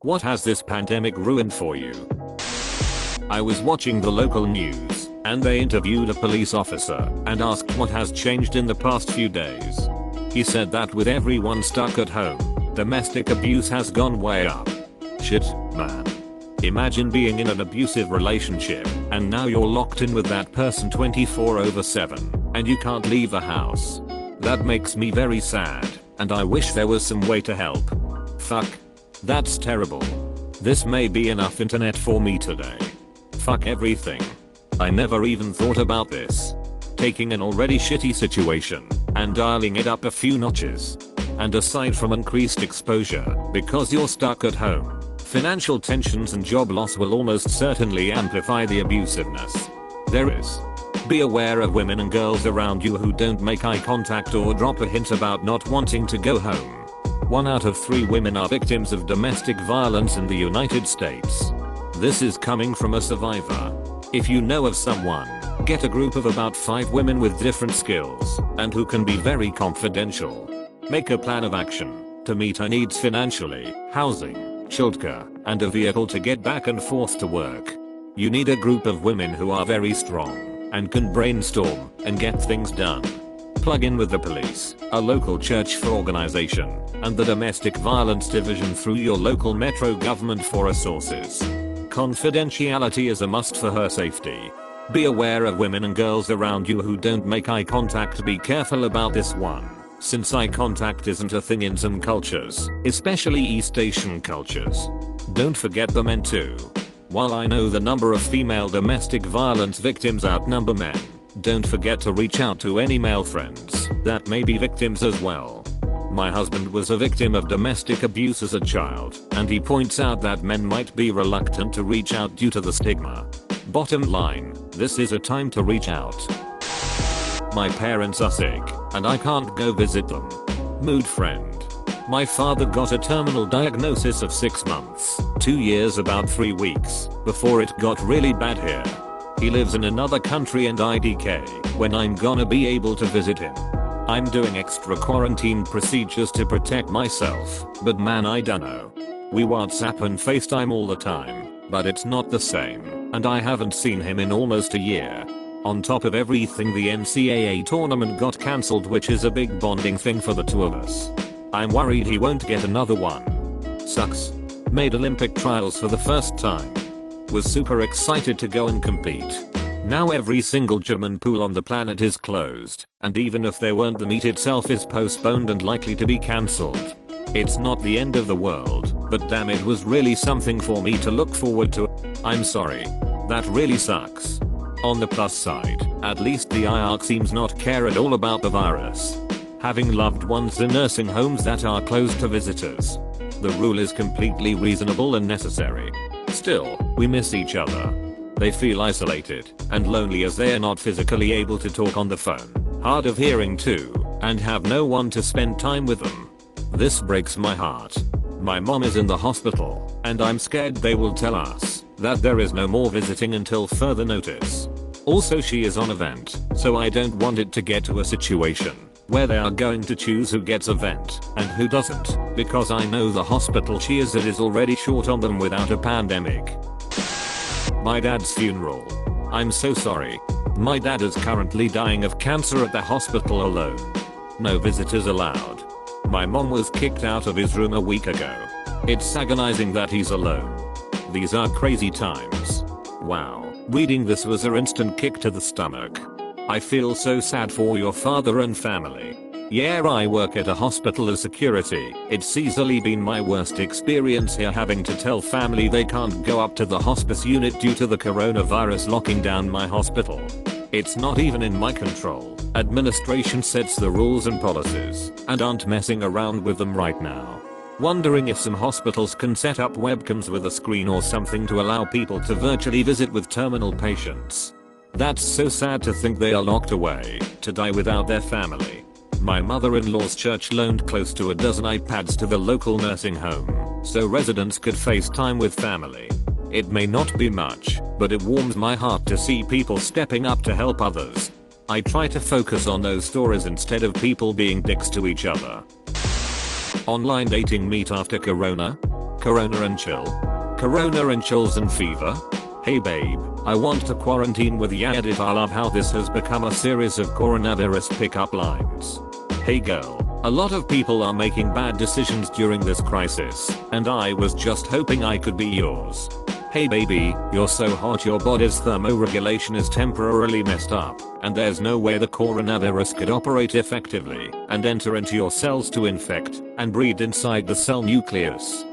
What has this pandemic ruined for you? I was watching the local news, and they interviewed a police officer and asked what has changed in the past few days. He said that with everyone stuck at home, domestic abuse has gone way up. Shit, man. Imagine being in an abusive relationship, and now you're locked in with that person 24/7, and you can't leave the house. That makes me very sad, and I wish there was some way to help. Fuck. That's terrible. This may be enough internet for me today. Fuck everything. I never even thought about this. Taking an already shitty situation and dialing it up a few notches. And aside from increased exposure, because you're stuck at home, financial tensions and job loss will almost certainly amplify the abusiveness. There is. Be aware of women and girls around you who don't make eye contact or drop a hint about not wanting to go home. 1 out of 3 women are victims of domestic violence in the United States. This is coming from a survivor. If you know of someone, get a group of about 5 women with different skills and who can be very confidential. Make a plan of action to meet her needs financially, housing, shelter, and a vehicle to get back and forth to work. You need a group of women who are very strong and can brainstorm and get things done. Plug in with the police, a local church for organization, and the domestic violence division through your local metro government for resources. Confidentiality is a must for her safety. Be aware of women and girls around you who don't make eye contact. Be careful about this one, since eye contact isn't a thing in some cultures, especially East Asian cultures. Don't forget the men too. While I know the number of female domestic violence victims outnumber men, don't forget to reach out to any male friends that may be victims as well. My husband was a victim of domestic abuse as a child, and he points out that men might be reluctant to reach out due to the stigma. Bottom line, this is a time to reach out. My parents are sick, and I can't go visit them. Mood friend. My father got a terminal diagnosis of 6 months, 2 years about 3 weeks, before it got really bad here. He lives in another country and IDK when I'm gonna be able to visit him. I'm doing extra quarantine procedures to protect myself, but man, I dunno. We WhatsApp and FaceTime all the time, but it's not the same, and I haven't seen him in almost a year. On top of everything, the NCAA tournament got cancelled, which is a big bonding thing for the 2 of us. I'm worried he won't get another one. Sucks. Made Olympic trials for the first time. Was super excited to go and compete. Now every single gym and pool on the planet is closed, and even if there weren't, the meet itself is postponed and likely to be cancelled. It's not the end of the world, but damn, it was really something for me to look forward to. I'm sorry. That really sucks. On the plus side, at least the IARC seems not care at all about the virus. Having loved ones in nursing homes that are closed to visitors. The rule is completely reasonable and necessary. Still, we miss each other. They feel isolated and lonely as they are not physically able to talk on the phone, hard of hearing too, and have no one to spend time with them. This breaks my heart. My mom is in the hospital, and I'm scared they will tell us that there is no more visiting until further notice. Also, she is on a vent, so I don't want it to get to a situation where they are going to choose who gets a vent and who doesn't, because I know the hospital she is at is already short on them without a pandemic. My dad's funeral. I'm so sorry. My dad is currently dying of cancer at the hospital alone. No visitors allowed. My mom was kicked out of his room a week ago. It's agonizing that he's alone. These are crazy times. Wow, reading this was an instant kick to the stomach. I feel so sad for your father and family. Yeah, I work at a hospital as security. It's easily been my worst experience here, having to tell family they can't go up to the hospice unit due to the coronavirus locking down my hospital. It's not even in my control. Administration sets the rules and policies and aren't messing around with them right now. Wondering if some hospitals can set up webcams with a screen or something to allow people to virtually visit with terminal patients. That's so sad to think they are locked away to die without their family. My mother-in-law's church loaned close to a dozen iPads to the local nursing home so residents could FaceTime with family. It may not be much, but it warms my heart to see people stepping up to help others. I try to focus on those stories instead of people being dicks to each other. Online dating meet after corona? corona and chill. Corona and chills and fever? Hey babe, I want to quarantine with ya edit. I love how this has become a series of coronavirus pickup lines. Hey girl, a lot of people are making bad decisions during this crisis, and I was just hoping I could be yours. Hey baby, you're so hot your body's thermoregulation is temporarily messed up, and there's no way the coronavirus could operate effectively and enter into your cells to infect and breed inside the cell nucleus.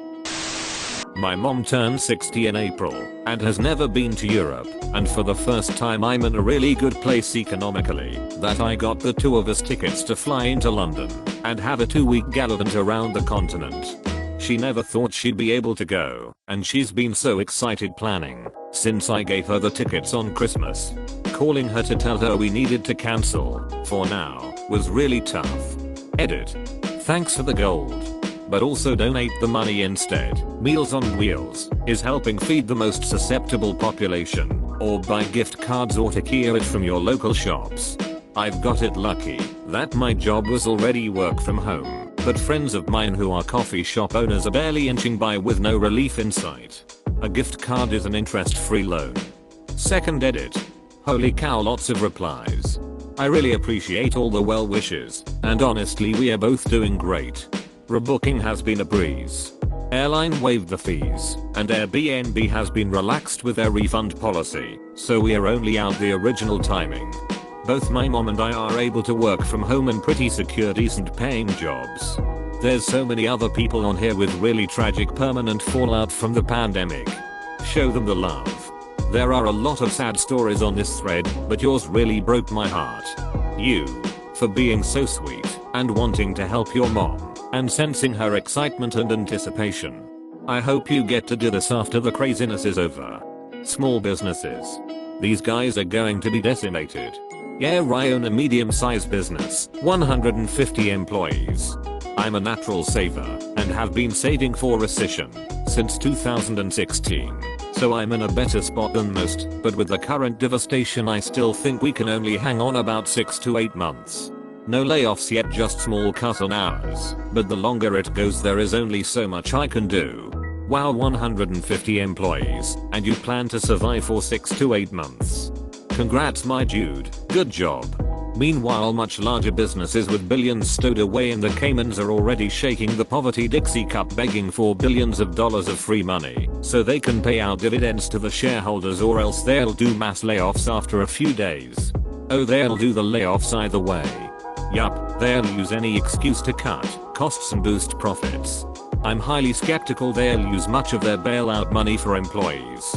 My mom turned 60 in April and has never been to Europe, and for the first time I'm in a really good place economically that I got the two of us tickets to fly into London and have a 2-week gallivant around the continent. She never thought she'd be able to go, and she's been so excited planning since I gave her the tickets on Christmas. Calling her to tell her we needed to cancel for now was really tough. Edit. Thanks for the gold, but also donate the money instead. Meals on Wheels is helping feed the most susceptible population, or buy gift cards or takeaway it from your local shops. I've got it lucky that my job was already work from home, but friends of mine who are coffee shop owners are barely inching by with no relief in sight. A gift card is an interest-free loan. Second edit. Holy cow, lots of replies. I really appreciate all the well wishes, and honestly we are both doing great. Rebooking has been a breeze. Airline waived the fees, and Airbnb has been relaxed with their refund policy, so we are only out the original timing. Both my mom and I are able to work from home in pretty secure decent paying jobs. There's so many other people on here with really tragic permanent fallout from the pandemic. Show them the love. There are a lot of sad stories on this thread, but yours really broke my heart. You, for being so sweet and wanting to help your mom and sensing her excitement and anticipation. I hope you get to do this after the craziness is over. Small businesses. These guys are going to be decimated. Yeah, I own a medium-sized business, 150 employees. I'm a natural saver and have been saving for recession since 2016. So I'm in a better spot than most, but with the current devastation I still think we can only hang on about 6 to 8 months. No layoffs yet, just small cut on hours, but the longer it goes there is only so much I can do. Wow, 150 employees, and you plan to survive for 6 to 8 months. Congrats my dude, good job. Meanwhile much larger businesses with billions stowed away in the Caymans are already shaking the poverty Dixie cup begging for billions of dollars of free money so they can pay out dividends to the shareholders, or else they'll do mass layoffs after a few days. Oh, they'll do the layoffs either way. Yup, they'll use any excuse to cut costs and boost profits. I'm highly skeptical they'll use much of their bailout money for employees.